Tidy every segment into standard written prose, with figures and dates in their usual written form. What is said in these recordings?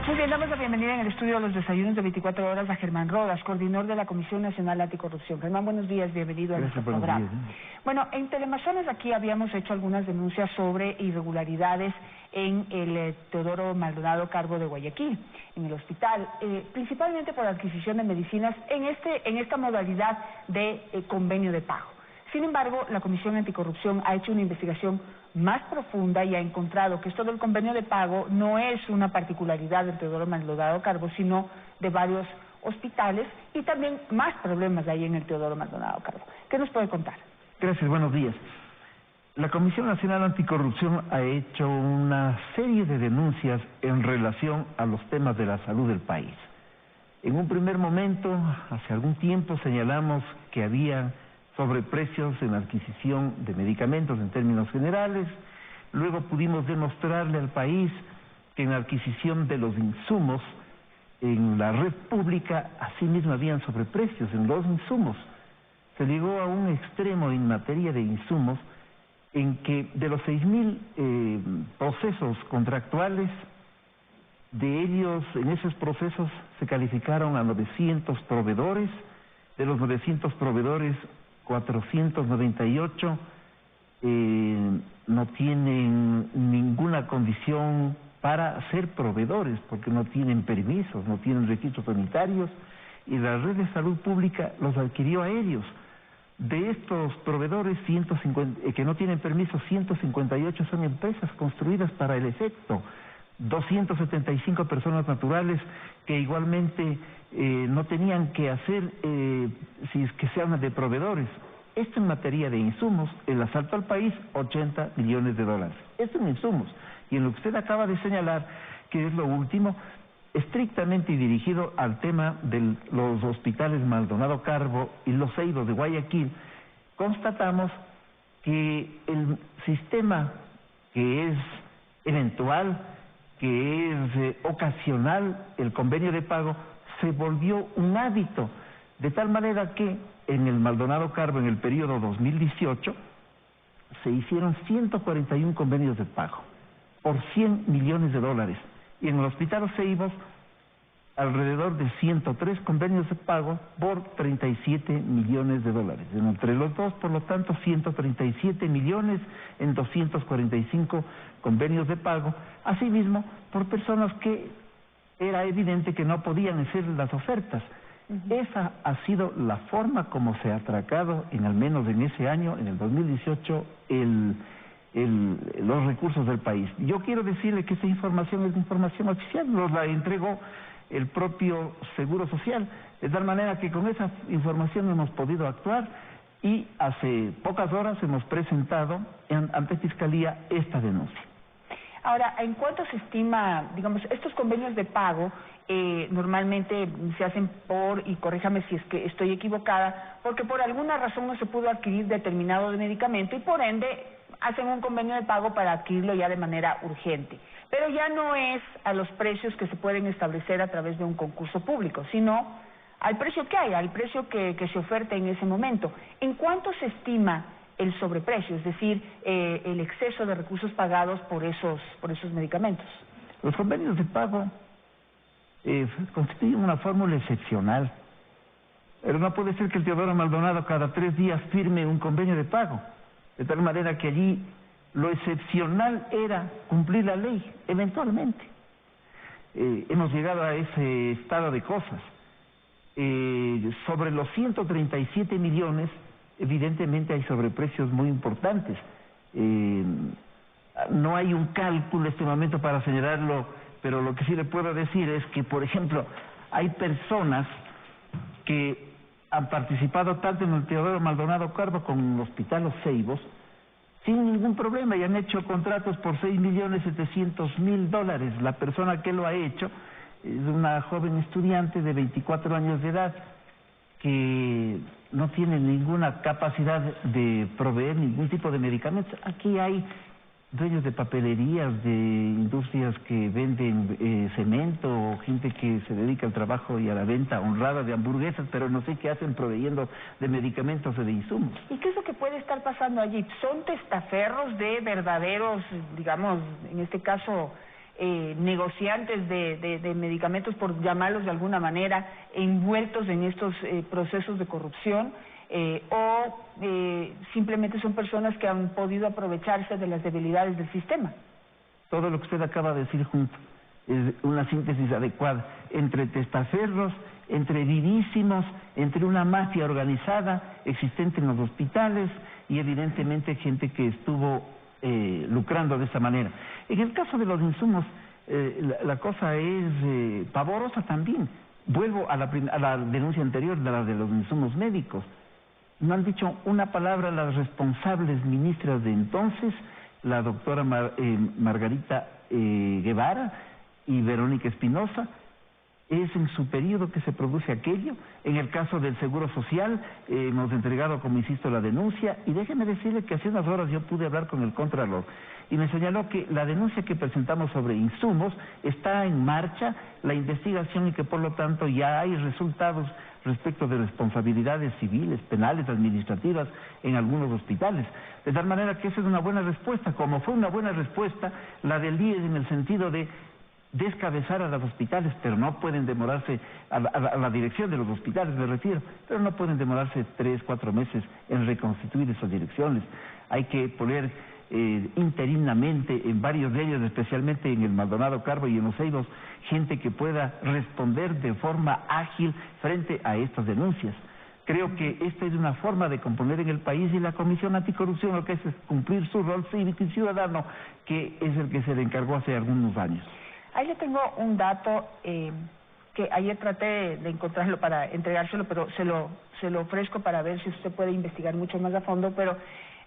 Muy bien, damos la bienvenida en el estudio de los desayunos de 24 horas a Germán Rodas, coordinador de la Comisión Nacional Anticorrupción. Germán, buenos días, bienvenido a nuestro programa. Bueno, en Teleamazonas aquí habíamos hecho algunas denuncias sobre irregularidades en el Teodoro Maldonado Carbo de Guayaquil, en el hospital, principalmente por adquisición de medicinas en esta modalidad de convenio de pago. Sin embargo, la Comisión Anticorrupción ha hecho una investigación más profunda y ha encontrado que esto del convenio de pago no es una particularidad del Teodoro Maldonado Carbo, sino de varios hospitales y también más problemas hay en el Teodoro Maldonado Carbo. ¿Qué nos puede contar? Gracias, buenos días. La Comisión Nacional Anticorrupción ha hecho una serie de denuncias en relación a los temas de la salud del país. En un primer momento, hace algún tiempo, señalamos que había sobreprecios en la adquisición de medicamentos en términos generales. Luego pudimos demostrarle al país que en la adquisición de los insumos en la red pública asimismo habían sobreprecios en los insumos. Se llegó a un extremo en materia de insumos en que de los 6.000 procesos contractuales, de ellos, en esos procesos se calificaron a 900 proveedores. De los 900 proveedores, 498 no tienen ninguna condición para ser proveedores porque no tienen permisos, no tienen registros sanitarios, y la red de salud pública los adquirió a ellos. De estos proveedores que no tienen permiso, 158 son empresas construidas para el efecto, 275 personas naturales que igualmente no tenían que hacer si es que se habla de proveedores. Esto en materia de insumos, el asalto al país, 80 millones de dólares. Esto en insumos. Y en lo que usted acaba de señalar, que es lo último, estrictamente dirigido al tema de los hospitales Maldonado Carbo y Los Ceibos de Guayaquil, constatamos que el sistema que es eventual, que es ocasional, el convenio de pago, se volvió un hábito, de tal manera que en el Maldonado Carbo, en el periodo 2018, se hicieron 141 convenios de pago por 100 millones de dólares, y en el Hospital Los Ceibos alrededor de 103 convenios de pago por 37 millones de dólares. Entre los dos, por lo tanto, 137 millones en 245 convenios de pago, asimismo por personas que era evidente que no podían hacer las ofertas. Esa ha sido la forma como se ha atracado, al menos en ese año, en el 2018, los recursos del país. Yo quiero decirle que esa información es información oficial, nos la entregó el propio Seguro Social, de tal manera que con esa información hemos podido actuar y hace pocas horas hemos presentado ante Fiscalía esta denuncia. Ahora, ¿en cuánto se estima, digamos, estos convenios de pago normalmente se hacen y corríjame si es que estoy equivocada, porque por alguna razón no se pudo adquirir determinado medicamento y por ende hacen un convenio de pago para adquirirlo ya de manera urgente? Pero ya no es a los precios que se pueden establecer a través de un concurso público, sino al precio que hay, al precio que se oferta en ese momento. ¿En cuánto se estima el sobreprecio, es decir, el exceso de recursos pagados por esos medicamentos? Los convenios de pago constituyen una fórmula excepcional, pero no puede ser que el Teodoro Maldonado cada 3 días firme un convenio de pago, de tal manera que allí lo excepcional era cumplir la ley, eventualmente. Hemos llegado a ese estado de cosas. Sobre los 137 millones, evidentemente hay sobreprecios muy importantes. No hay un cálculo en este momento para señalarlo, pero lo que sí le puedo decir es que, por ejemplo, hay personas que han participado tanto en el Teodoro Maldonado Carbo como en el Hospital Los Ceibos sin ningún problema y han hecho contratos por 6.700.000 dólares. La persona que lo ha hecho es una joven estudiante de 24 años de edad que no tiene ninguna capacidad de proveer ningún tipo de medicamentos. Aquí hay dueños de papelerías, de industrias que venden cemento, gente que se dedica al trabajo y a la venta honrada de hamburguesas, pero no sé qué hacen proveyendo de medicamentos o de insumos. ¿Y qué es lo que puede estar pasando allí? ¿Son testaferros de verdaderos, digamos, en este caso, negociantes de medicamentos, por llamarlos de alguna manera, envueltos en estos procesos de corrupción, o simplemente son personas que han podido aprovecharse de las debilidades del sistema. Todo lo que usted acaba de decir junto es una síntesis adecuada entre testaferros, entre vivísimos, entre una mafia organizada existente en los hospitales y evidentemente gente que estuvo lucrando de esa manera. En el caso de los insumos, la cosa es pavorosa también. Vuelvo a la denuncia anterior, de la de los insumos médicos. No han dicho una palabra las responsables ministras de entonces, la doctora Margarita Guevara y Verónica Espinosa. Es en su periodo que se produce aquello. En el caso del Seguro Social, hemos entregado, como insisto, la denuncia, y déjeme decirle que hace unas horas yo pude hablar con el Contralor, y me señaló que la denuncia que presentamos sobre insumos está en marcha, la investigación, y que por lo tanto ya hay resultados respecto de responsabilidades civiles, penales, administrativas en algunos hospitales. De tal manera que esa es una buena respuesta, como fue una buena respuesta la del IES en el sentido de descabezar a los hospitales, pero no pueden demorarse, a la dirección de los hospitales me refiero, pero no pueden demorarse 3, 4 meses en reconstituir esas direcciones. Hay que poner interinamente en varios de ellos, especialmente en el Maldonado Carbo y en los Ceibos, gente que pueda responder de forma ágil frente a estas denuncias. Creo que esta es una forma de componer en el país, y la Comisión Anticorrupción lo que es cumplir su rol cívico y ciudadano, que es el que se le encargó hace algunos años. Ahí le tengo un dato que ayer traté de encontrarlo para entregárselo, pero se lo ofrezco para ver si usted puede investigar mucho más a fondo, pero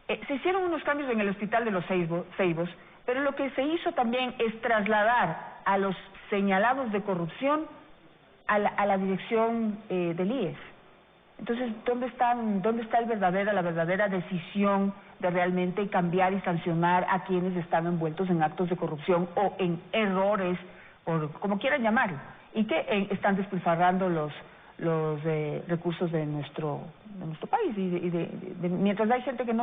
se hicieron unos cambios en el hospital de los Ceibos, pero lo que se hizo también es trasladar a los señalados de corrupción a la dirección del IES. Entonces, ¿dónde está la verdadera decisión de realmente cambiar y sancionar a quienes están envueltos en actos de corrupción o en errores, o como quieran llamarlo, y que están despilfarrando los recursos de nuestro país, mientras hay gente que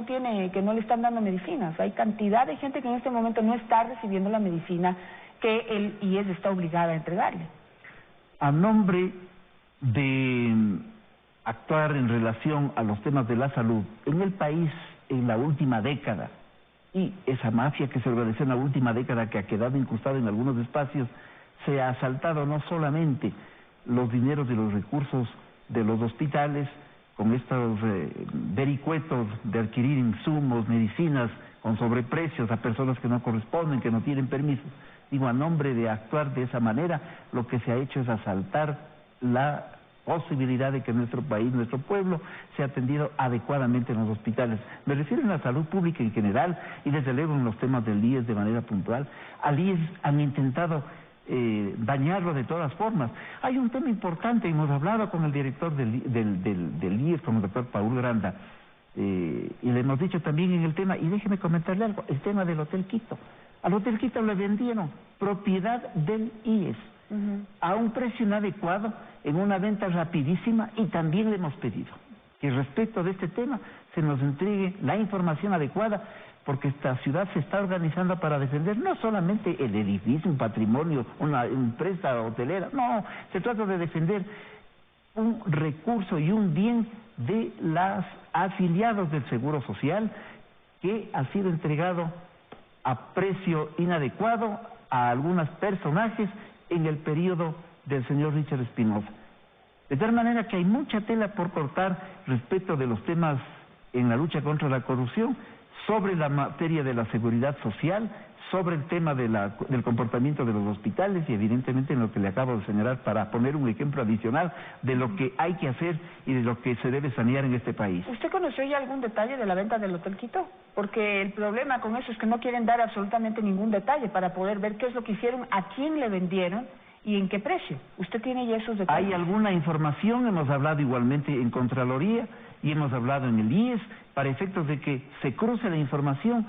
no le están dando medicinas? Hay cantidad de gente que en este momento no está recibiendo la medicina que el IES está obligada a entregarle. A nombre de actuar en relación a los temas de la salud en el país en la última década, y esa mafia que se organizó en la última década, que ha quedado incrustada en algunos espacios, se ha asaltado no solamente los dineros de los recursos de los hospitales, con estos vericuetos de adquirir insumos, medicinas con sobreprecios a personas que no corresponden, que no tienen permisos. Digo, a nombre de actuar de esa manera, lo que se ha hecho es asaltar la posibilidad de que nuestro país, nuestro pueblo, sea atendido adecuadamente en los hospitales. Me refiero a la salud pública en general, y desde luego en los temas del IES de manera puntual. Al IES han intentado dañarlo de todas formas. Hay un tema importante, hemos hablado con el director del IES, con el doctor Paul Granda, y le hemos dicho también en el tema, y déjeme comentarle algo, el tema del Hotel Quito. Al Hotel Quito le vendieron propiedad del IES a un precio inadecuado, en una venta rapidísima, y también le hemos pedido que respecto de este tema se nos entregue la información adecuada, porque esta ciudad se está organizando para defender no solamente el edificio, un patrimonio, una empresa hotelera, no, se trata de defender un recurso y un bien de los afiliados del Seguro Social, que ha sido entregado a precio inadecuado a algunos personajes en el periodo del señor Richard Espinosa. De tal manera que hay mucha tela por cortar respecto de los temas en la lucha contra la corrupción, sobre la materia de la seguridad social, sobre el tema del comportamiento de los hospitales, y evidentemente en lo que le acabo de señalar, para poner un ejemplo adicional de lo que hay que hacer y de lo que se debe sanear en este país. ¿Usted conoció ya algún detalle de la venta del Hotel Quito? Porque el problema con eso es que no quieren dar absolutamente ningún detalle para poder ver qué es lo que hicieron, a quién le vendieron y en qué precio. ¿Usted tiene ya esos detalles? Hay alguna información, hemos hablado igualmente en Contraloría y hemos hablado en el IES, para efectos de que se cruce la información,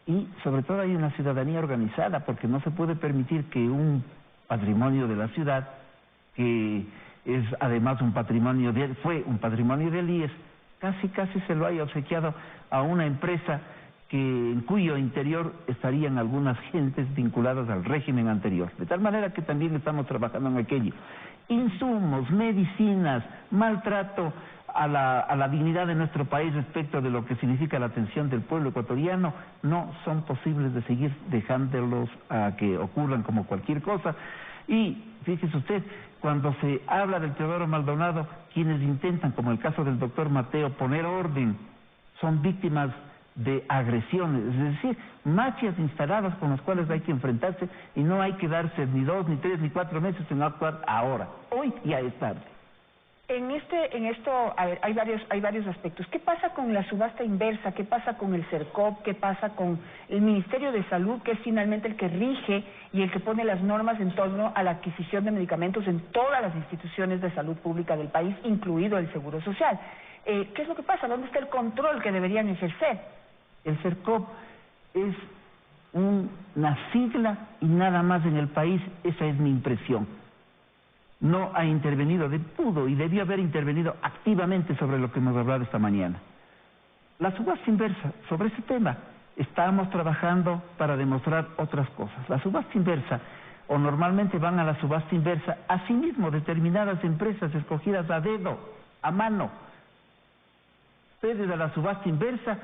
y sobre todo hay una ciudadanía organizada, porque no se puede permitir que un patrimonio de la ciudad, que es además fue un patrimonio del IES, casi se lo haya obsequiado a una empresa en cuyo interior estarían algunas gentes vinculadas al régimen anterior. De tal manera que también estamos trabajando en aquello. Insumos, medicinas, maltrato a la dignidad de nuestro país respecto de lo que significa la atención del pueblo ecuatoriano, no son posibles de seguir dejándolos a que ocurran como cualquier cosa. Y fíjese usted, cuando se habla del Teodoro Maldonado, quienes intentan, como el caso del doctor Mateo, poner orden, son víctimas de agresiones, es decir, mafias instaladas con las cuales hay que enfrentarse y no hay que darse ni 2, ni 3, ni 4 meses, sino actuar ahora. Hoy ya es tarde. En esto, a ver, hay varios aspectos. ¿Qué pasa con la subasta inversa? ¿Qué pasa con el CERCOP? ¿Qué pasa con el Ministerio de Salud, que es finalmente el que rige y el que pone las normas en torno a la adquisición de medicamentos en todas las instituciones de salud pública del país, incluido el Seguro Social? ¿Qué es lo que pasa? ¿Dónde está el control que deberían ejercer? El CERCOP es una sigla y nada más en el país, esa es mi impresión. No ha intervenido, pudo y debió haber intervenido activamente sobre lo que hemos hablado esta mañana. La subasta inversa, sobre ese tema, estamos trabajando para demostrar otras cosas. La subasta inversa, o normalmente van a la subasta inversa, asimismo determinadas empresas escogidas a dedo, a mano. Ustedes a la subasta inversa,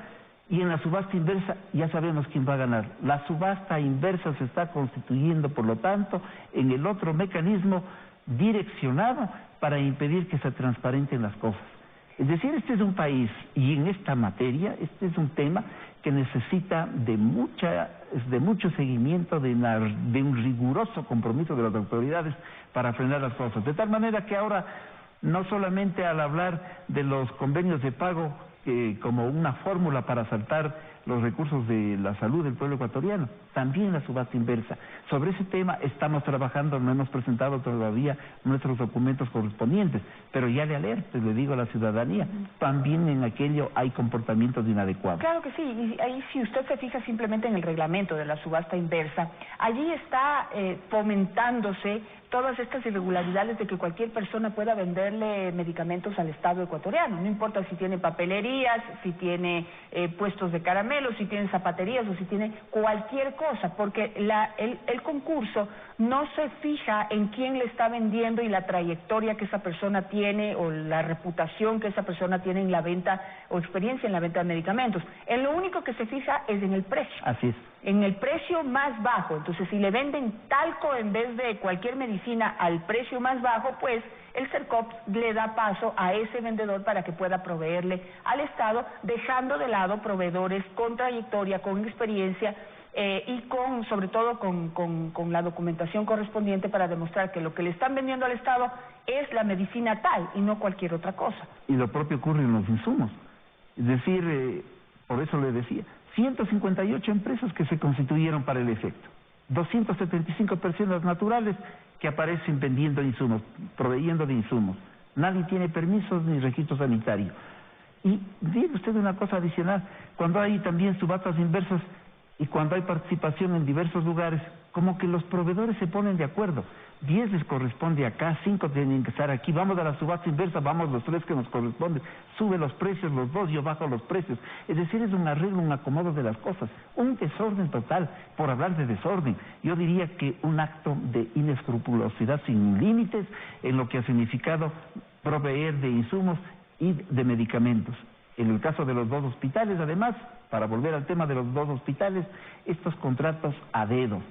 y en la subasta inversa ya sabemos quién va a ganar. La subasta inversa se está constituyendo, por lo tanto, en el otro mecanismo direccionado para impedir que se transparenten las cosas. Es decir, este es un país, y en esta materia, este es un tema que necesita de mucho seguimiento, de un riguroso compromiso de las autoridades para frenar las cosas. De tal manera que ahora, no solamente al hablar de los convenios de pago como una fórmula para saltar los recursos de la salud del pueblo ecuatoriano, también la subasta inversa. Sobre ese tema estamos trabajando, no hemos presentado todavía nuestros documentos correspondientes, pero ya le alerto, le digo a la ciudadanía, también en aquello hay comportamientos inadecuados. Claro que sí, y ahí si usted se fija simplemente en el reglamento de la subasta inversa, allí está fomentándose todas estas irregularidades de que cualquier persona pueda venderle medicamentos al Estado ecuatoriano, no importa si tiene papelerías, si tiene puestos de caramelos, si tiene zapaterías o si tiene cualquier cosa, porque el concurso no se fija en quién le está vendiendo y la trayectoria que esa persona tiene o la reputación que esa persona tiene en la venta o experiencia en la venta de medicamentos. En lo único que se fija es en el precio. Así es. En el precio más bajo. Entonces, si le venden talco en vez de cualquier medicina al precio más bajo, pues el CERCOP le da paso a ese vendedor para que pueda proveerle al Estado, dejando de lado proveedores con trayectoria, con experiencia y sobre todo con la documentación correspondiente para demostrar que lo que le están vendiendo al Estado es la medicina tal y no cualquier otra cosa. Y lo propio ocurre en los insumos. Es decir, por eso le decía, 158 empresas que se constituyeron para el efecto, 275 personas naturales que aparecen vendiendo insumos, proveyendo de insumos. Nadie tiene permisos ni registro sanitario. Y diga usted una cosa adicional, cuando hay también subastas inversas y cuando hay participación en diversos lugares, como que los proveedores se ponen de acuerdo. 10 les corresponde acá, 5 tienen que estar aquí, vamos a la subasta inversa, vamos los 3 que nos corresponden, sube los precios, los 2, yo bajo los precios. Es decir, es un arreglo, un acomodo de las cosas, un desorden total, por hablar de desorden. Yo diría que un acto de inescrupulosidad sin límites en lo que ha significado proveer de insumos y de medicamentos. En el caso de los 2 hospitales, además, para volver al tema de los 2 hospitales, estos contratos a dedo,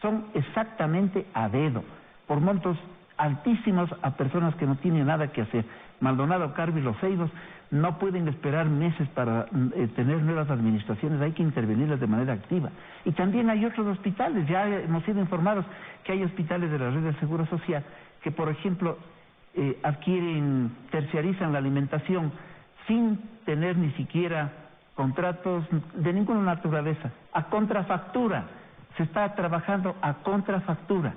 son exactamente a dedo, por montos altísimos a personas que no tienen nada que hacer. Maldonado, Carvi, Los Ceibos no pueden esperar meses para tener nuevas administraciones, hay que intervenirlas de manera activa. Y también hay otros hospitales, ya hemos sido informados que hay hospitales de la red del Seguro Social que, por ejemplo, terciarizan la alimentación sin tener ni siquiera contratos de ninguna naturaleza, a contrafactura. Se está trabajando a contrafactura.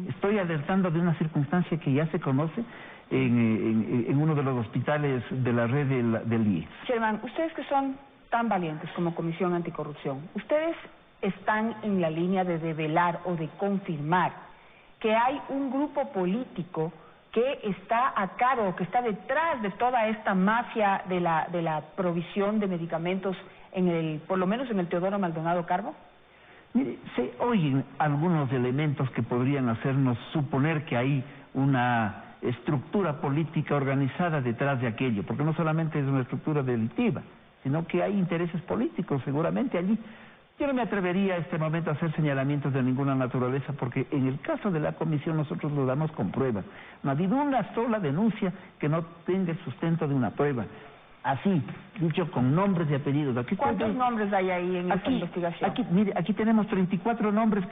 Estoy alertando de una circunstancia que ya se conoce en uno de los hospitales de la red del IES. Germán, ustedes que son tan valientes como Comisión Anticorrupción, ¿ustedes están en la línea de develar o de confirmar que hay un grupo político que está a cargo, que está detrás de toda esta mafia de la provisión de medicamentos por lo menos en el Teodoro Maldonado Carbo? Mire, se oyen algunos elementos que podrían hacernos suponer que hay una estructura política organizada detrás de aquello, porque no solamente es una estructura delictiva, sino que hay intereses políticos seguramente allí. Yo no me atrevería a este momento a hacer señalamientos de ninguna naturaleza, porque en el caso de la comisión nosotros lo damos con pruebas. No ha habido una sola denuncia que no tenga el sustento de una prueba. Así, dicho con nombres y apellidos. ¿Cuántos nombres hay ahí en esta investigación? Mire, aquí tenemos 34 nombres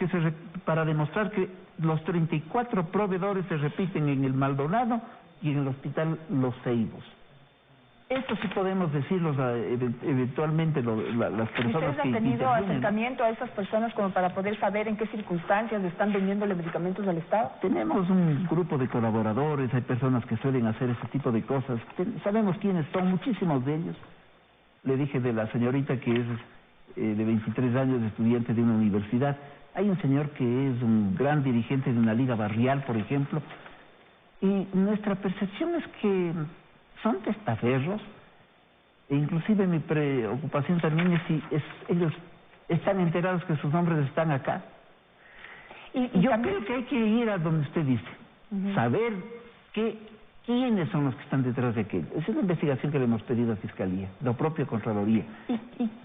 para demostrar que los 34 proveedores se repiten en el Maldonado y en el Hospital Los Ceibos. Esto sí podemos decirlos eventualmente las personas que ¿Ustedes han tenido acercamiento a esas personas como para poder saber en qué circunstancias están vendiéndole medicamentos al Estado? Tenemos un grupo de colaboradores, hay personas que suelen hacer ese tipo de cosas. Sabemos quiénes son, muchísimos de ellos. Le dije de la señorita que es de 23 años, estudiante de una universidad. Hay un señor que es un gran dirigente de una liga barrial, por ejemplo. Y nuestra percepción es que son testaferros, e inclusive mi preocupación también es si ellos están enterados que sus nombres están acá. Y yo creo que hay que ir a donde usted dice, saber quiénes son los que están detrás de aquello. Esa es la investigación que le hemos pedido a Fiscalía, la propia Contraloría.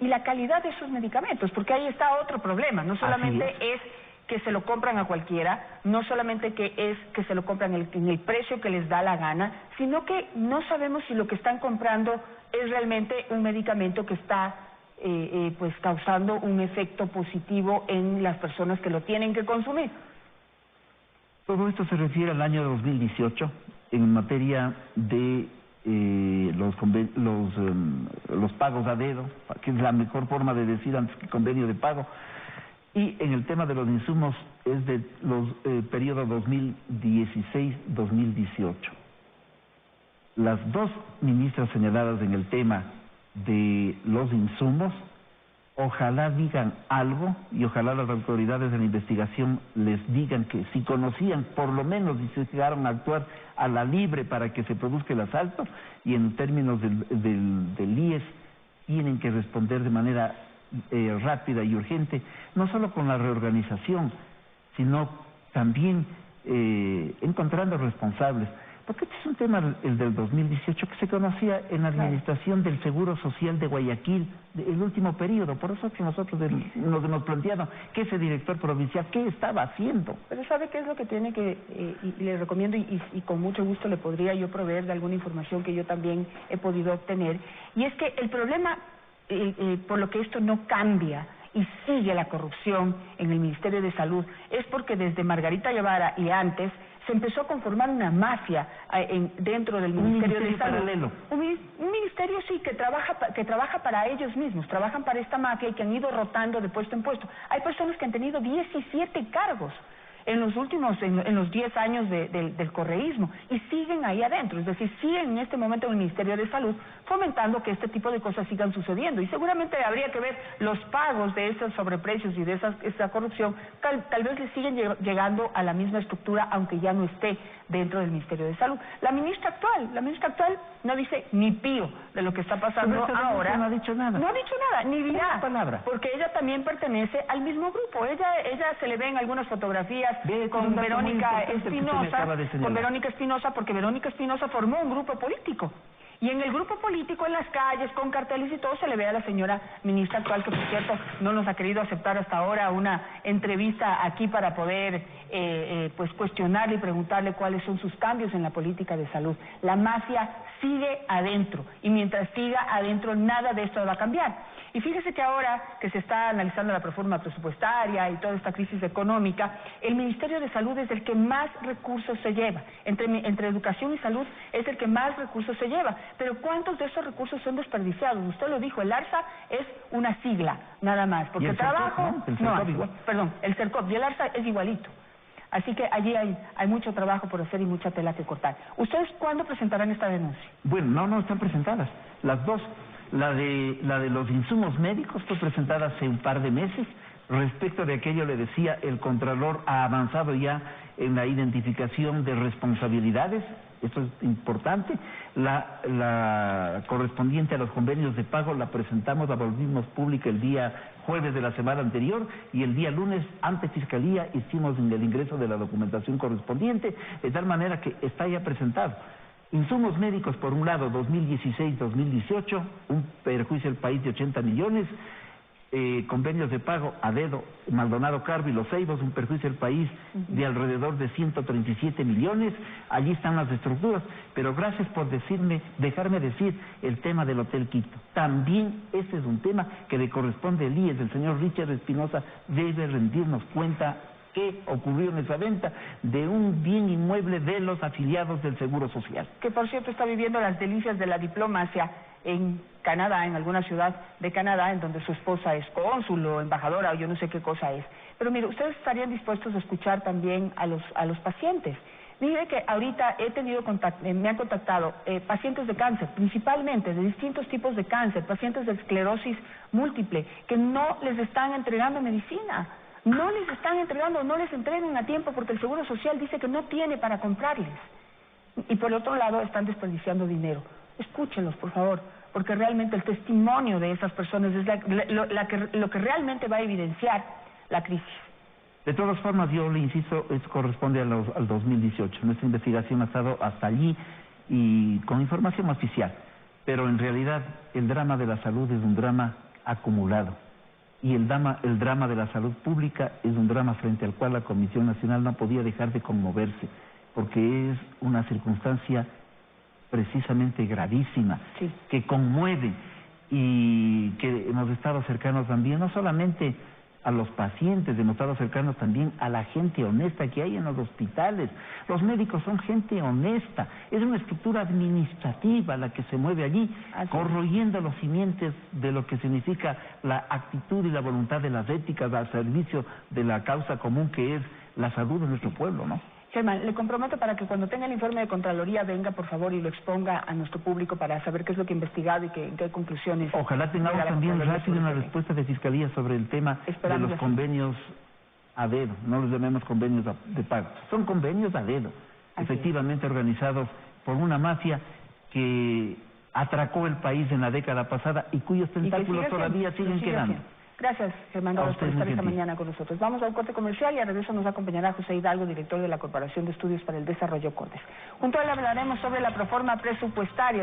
Y la calidad de esos medicamentos, porque ahí está otro problema, no solamente es que se lo compran a cualquiera, no solamente que se lo compran en el precio que les da la gana, sino que no sabemos si lo que están comprando es realmente un medicamento que está pues causando un efecto positivo en las personas que lo tienen que consumir. Todo esto se refiere al año 2018 en materia de los pagos a dedo, que es la mejor forma de decir antes que convenio de pago. Y en el tema de los insumos es de los periodo 2016-2018. Las dos ministras señaladas en el tema de los insumos, ojalá digan algo y ojalá las autoridades de la investigación les digan que si conocían, por lo menos si se llegaron a actuar a la libre para que se produzca el asalto, y en términos del IES tienen que responder de manera rápida y urgente, no solo con la reorganización, sino también encontrando responsables. Porque este es un tema, el del 2018, que se conocía en la administración del Seguro Social de Guayaquil, el último periodo. Por eso que nosotros nos hemos planteado que ese director provincial, ¿qué estaba haciendo? Pero ¿sabe qué es lo que tiene que, y le recomiendo, y con mucho gusto le podría yo proveer de alguna información que yo también he podido obtener? Y es que el problema por lo que esto no cambia y sigue la corrupción en el Ministerio de Salud es porque desde Margarita Guevara y antes se empezó a conformar una mafia dentro del Ministerio de Salud. Paralelo. Un ministerio sí que trabaja para ellos mismos, trabajan para esta mafia y que han ido rotando de puesto en puesto. Hay personas que han tenido 17 cargos en los 10 años del correísmo y siguen ahí adentro, es decir, siguen en este momento en el Ministerio de Salud fomentando que este tipo de cosas sigan sucediendo, y seguramente habría que ver los pagos de esos sobreprecios y de esa corrupción, tal vez le siguen llegando a la misma estructura aunque ya no esté dentro del Ministerio de Salud. La ministra actual no dice ni pío de lo que está pasando ahora. No ha dicho nada. No ha dicho nada, ni dirá, palabra. porque ella también pertenece al mismo grupo. Ella se le ven algunas fotografías con Verónica Espinosa, porque Verónica Espinosa formó un grupo político. Y en el grupo político, en las calles, con carteles y todo, se le ve a la señora ministra actual, que por cierto no nos ha querido aceptar hasta ahora una entrevista aquí para poder pues cuestionarle y preguntarle cuáles son sus cambios en la política de salud. La mafia sigue adentro, y mientras siga adentro nada de esto va a cambiar. Y fíjese que ahora que se está analizando la reforma presupuestaria y toda esta crisis económica, el Ministerio de Salud es el que más recursos se lleva. Entre educación y salud es el que más recursos se lleva. Pero ¿cuántos de esos recursos son desperdiciados? Usted lo dijo, el ARSA es una sigla, nada más. Porque el trabajo... el CERCOP y el ARSA es igualito. Así que allí hay mucho trabajo por hacer y mucha tela que cortar. ¿Ustedes cuándo presentarán esta denuncia? Bueno, no están presentadas. Las dos. La de los insumos médicos fue presentada hace un par de meses. Respecto de aquello le decía, el Contralor ha avanzado ya en la identificación de responsabilidades, esto es importante, la correspondiente a los convenios de pago la presentamos, la volvimos pública el día jueves de la semana anterior y el día lunes ante Fiscalía hicimos el ingreso de la documentación correspondiente, de tal manera que está ya presentado. Insumos médicos, por un lado, 2016-2018, un perjuicio al país de 80 millones, convenios de pago a dedo, Maldonado Carbo y Los Ceibos, un perjuicio al país de alrededor de 137 millones, allí están las estructuras, pero gracias por dejarme decir el tema del Hotel Quito. También ese es un tema que le corresponde al IES, el señor Richard Espinosa debe rendirnos cuenta qué ocurrió en esa venta de un bien inmueble de los afiliados del Seguro Social. Que por cierto está viviendo las delicias de la diplomacia en Canadá, en alguna ciudad de Canadá, en donde su esposa es cónsul o embajadora o yo no sé qué cosa es. Pero mire, ustedes estarían dispuestos a escuchar también a los pacientes. Mire que ahorita me han contactado pacientes de cáncer, principalmente de distintos tipos de cáncer, pacientes de esclerosis múltiple, que no les están entregando medicina. No les están entregando, no les entregan a tiempo porque el Seguro Social dice que no tiene para comprarles. Y por otro lado están desperdiciando dinero. Escúchenlos, por favor, porque realmente el testimonio de esas personas es lo que realmente va a evidenciar la crisis. De todas formas, yo le insisto, eso corresponde al 2018. Nuestra investigación ha estado hasta allí y con información oficial. Pero en realidad el drama de la salud es un drama acumulado. Y el drama de la salud pública es un drama frente al cual la Comisión Nacional no podía dejar de conmoverse, porque es una circunstancia precisamente gravísima, sí, que conmueve y que hemos estado cercanos también, no solamente a los pacientes, hemos estado cercanos también a la gente honesta que hay en los hospitales. Los médicos son gente honesta, es una estructura administrativa la que se mueve allí, corroyendo los cimientos de lo que significa la actitud y la voluntad de las éticas al servicio de la causa común que es la salud de nuestro pueblo, ¿no? Germán, le comprometo para que cuando tenga el informe de Contraloría venga, por favor, y lo exponga a nuestro público para saber qué es lo que ha investigado y qué conclusiones. Ojalá tengamos también rápido una respuesta de Fiscalía sobre el tema de los convenios a dedo, no los llamemos convenios de pago. Son convenios a dedo, efectivamente organizados por una mafia que atracó el país en la década pasada y cuyos tentáculos todavía siguen quedando. Gracias, Germán Rodas, por estar esta mañana con nosotros. Vamos a un corte comercial y a regreso nos acompañará José Hidalgo, director de la Corporación de Estudios para el Desarrollo CODES. Junto a él hablaremos sobre la proforma presupuestaria.